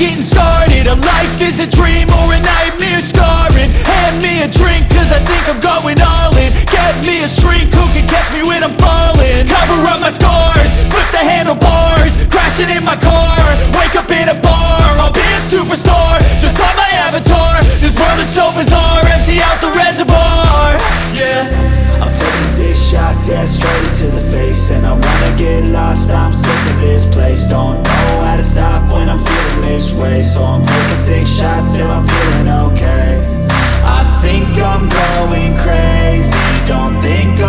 getting started. A life is a dream or a nightmare scarring. Hand me a drink cause I think I'm going all in. Get me a shrink who can catch me when I'm falling. Cover up my scars, flip the handlebars, crashing in my car, wake up in a bar. I'll be a superstar, just on my avatar. This world is so bizarre, empty out the reservoir. Yeah, I'm taking 6 shots, yeah, straight to the face. And I wanna get lost, I'm sick of this place. Don't know how to stop when I'm feeling this way. So I'm taking 6 shots till I'm feeling okay. I think I'm going crazy, don't think